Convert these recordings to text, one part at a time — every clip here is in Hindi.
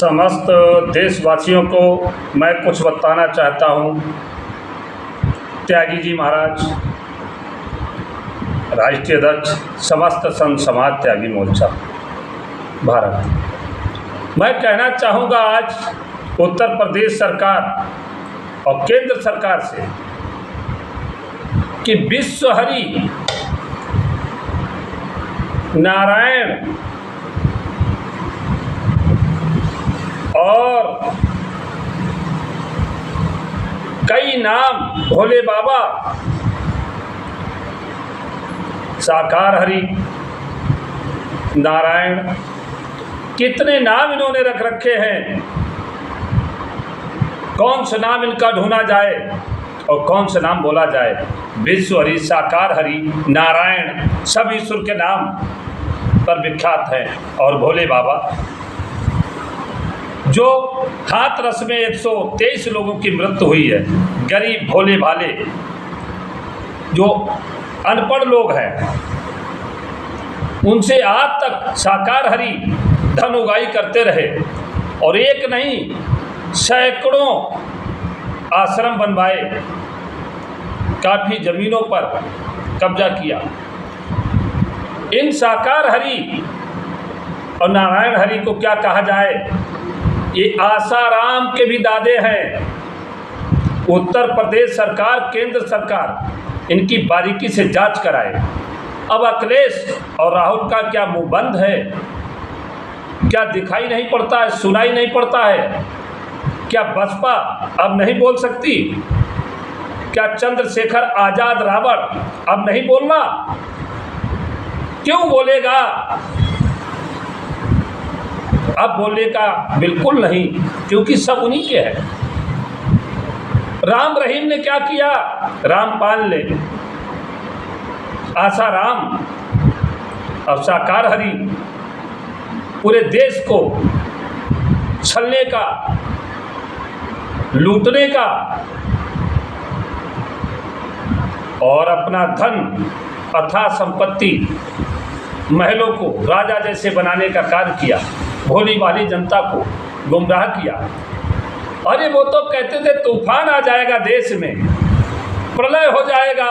समस्त देशवासियों को मैं कुछ बताना चाहता हूँ। त्यागी जी महाराज, राष्ट्रीय अध्यक्ष समस्त संत समाज त्यागी मोर्चा भारत, मैं कहना चाहूँगा आज उत्तर प्रदेश सरकार और केंद्र सरकार से कि विश्व हरि नारायण और कई नाम भोले बाबा, साकार हरि, नारायण, कितने नाम इन्होंने रख रखे हैं। कौन सा नाम इनका ढूंढा जाए और कौन सा नाम बोला जाए। विश्व हरि, साकार हरि, नारायण, सब ईश्वर के नाम पर विख्यात हैं। और भोले बाबा जो हाथरस में 123 लोगों की मृत्यु हुई है, गरीब भोले भाले जो अनपढ़ लोग हैं, उनसे आज तक साकार हरि धन उगाही करते रहे और एक नहीं सैकड़ों आश्रम बनवाए, काफ़ी ज़मीनों पर कब्जा किया। इन साकार हरि और नारायण हरि को क्या कहा जाए, ये आसाराम के भी दादे हैं। उत्तर प्रदेश सरकार, केंद्र सरकार इनकी बारीकी से जांच कराए। अब अखिलेश और राहुल का क्या मुंह बंद है? क्या दिखाई नहीं पड़ता है, सुनाई नहीं पड़ता है? क्या बसपा अब नहीं बोल सकती? क्या चंद्रशेखर आज़ाद रावण अब नहीं बोलना? क्यों बोलेगा? अब बोलने का बिल्कुल नहीं, क्योंकि सब उन्हीं के हैं। राम रहीम ने क्या किया? रामपाल ने, आसाराम और साकार हरि पूरे देश को छलने का, लूटने का और अपना धन अथाह संपत्ति, महलों को राजा जैसे बनाने का कार्य किया। भोली भाली जनता को गुमराह किया। अरे वो तो कहते थे तूफान आ जाएगा देश में, प्रलय हो जाएगा।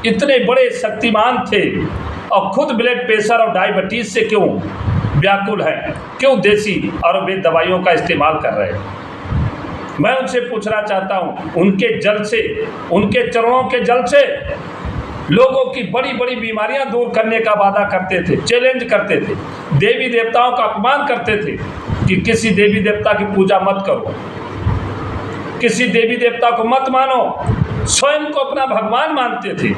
इतने बड़े शक्तिमान थे और खुद ब्लड प्रेशर और डायबिटीज से क्यों व्याकुल हैं? क्यों देसी आयुर्वेद दवाइयों का इस्तेमाल कर रहे हैं? मैं उनसे पूछना चाहता हूँ, उनके जल से, उनके चरणों के जल से लोगों की बड़ी बड़ी बीमारियां दूर करने का वादा करते थे, चैलेंज करते थे, देवी देवताओं का अपमान करते थे कि किसी देवी देवता की पूजा मत करो, किसी देवी देवता को मत मानो, स्वयं को अपना भगवान मानते थे,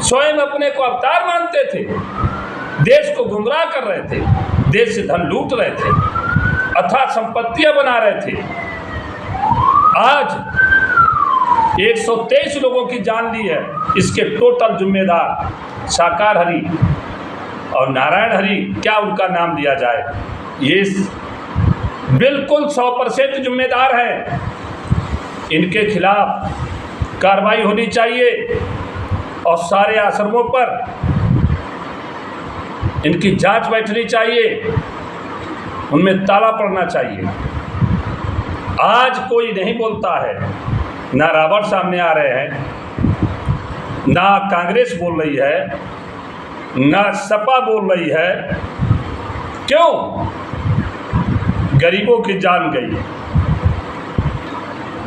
स्वयं अपने को अवतार मानते थे, देश को गुमराह कर रहे थे, देश से धन लूट रहे थे, अथाह संपत्तियां बना रहे थे। आज 123 लोगों की जान ली है। इसके टोटल जिम्मेदार साकार हरि और नारायण हरि, क्या उनका नाम लिया जाए? ये बिल्कुल 100% जिम्मेदार है। इनके खिलाफ कार्रवाई होनी चाहिए और सारे आश्रमों पर इनकी जांच बैठनी चाहिए, उनमें ताला पड़ना चाहिए। आज कोई नहीं बोलता है, ना रावण सामने आ रहे हैं, ना कांग्रेस बोल रही है, ना सपा बोल रही है। क्यों? गरीबों की जान गई,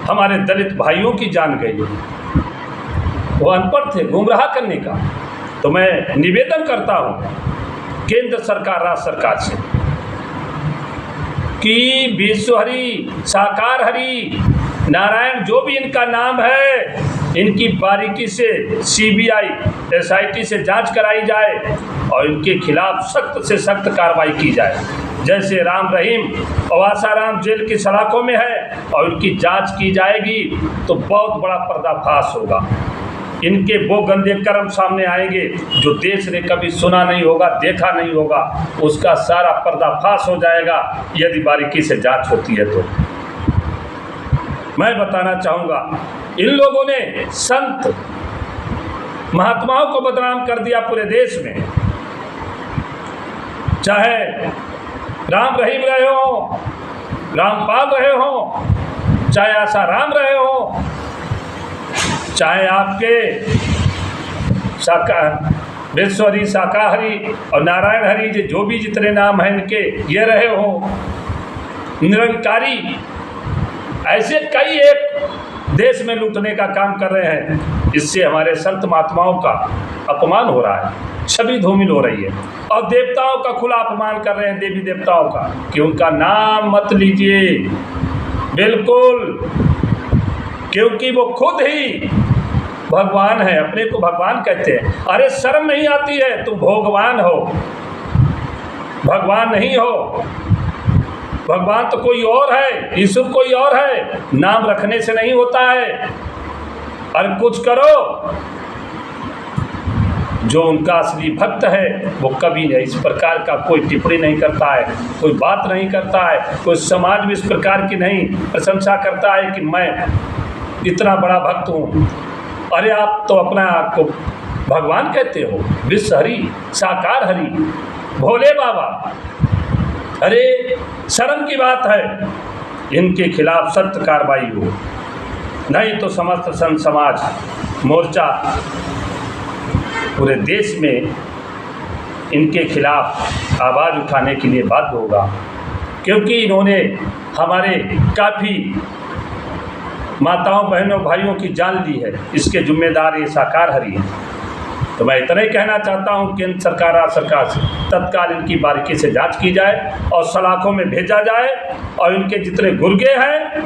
हमारे दलित भाइयों की जान गई। वो अनपढ़ थे, गुमराह करने का। तो मैं निवेदन करता हूँ केंद्र सरकार, राज्य सरकार से कि विश्व हरि, साकार हरि, नारायण, जो भी इनका नाम है, इनकी बारीकी से CBI, SIT से जांच कराई जाए और इनके खिलाफ सख्त से सख्त कार्रवाई की जाए। जैसे राम रहीम और आसाराम जेल की सलाखों में है और इनकी जांच की जाएगी तो बहुत बड़ा पर्दाफाश होगा। इनके वो गंदे कर्म सामने आएंगे जो देश ने कभी सुना नहीं होगा, देखा नहीं होगा, उसका सारा पर्दाफाश हो जाएगा यदि बारीकी से जांच होती है। तो मैं बताना चाहूँगा, इन लोगों ने संत महात्माओं को बदनाम कर दिया पूरे देश में। चाहे राम रहीम रहे हो, रामपाल रहे हो, चाहे आसाराम रहे हो, चाहे आपके विश्वहरि, शाकाहरी और नारायण हरि जो भी जितने नाम हैं इनके ये रहे हो, निरंकारी, ऐसे कई एक देश में लूटने का काम कर रहे हैं। इससे हमारे संत महात्माओं का अपमान हो रहा है, छवि धूमिल हो रही है, और देवताओं का खुला अपमान कर रहे हैं, देवी देवताओं का, कि उनका नाम मत लीजिए बिल्कुल, क्योंकि वो खुद ही भगवान है, अपने को भगवान कहते हैं। अरे शर्म नहीं आती है, तुम भगवान हो, भगवान नहीं हो। भगवान तो कोई और है, ईश्वर कोई और है, नाम रखने से नहीं होता है। और कुछ करो, जो उनका असली भक्त है वो कभी नहीं इस प्रकार का कोई टिप्पणी नहीं करता है, कोई बात नहीं करता है, कोई समाज में इस प्रकार की नहीं प्रशंसा करता है कि मैं इतना बड़ा भक्त हूँ। अरे आप तो अपना आपको भगवान कहते हो, विश्वहरि, साकार हरि, भोले बाबा। अरे शर्म की बात है, इनके खिलाफ सख्त कार्रवाई हो, नहीं तो समस्त संत समाज मोर्चा पूरे देश में इनके खिलाफ आवाज़ उठाने के लिए बाध्य होगा, क्योंकि इन्होंने हमारे काफ़ी माताओं, बहनों, भाइयों की जान ली है। इसके जिम्मेदार ये साकार हरि हैं। तो मैं इतना ही कहना चाहता हूँ, केंद्र सरकार, राज्य सरकार से तत्काल इनकी बारीकी से जांच की जाए और सलाखों में भेजा जाए, और इनके जितने गुर्गे हैं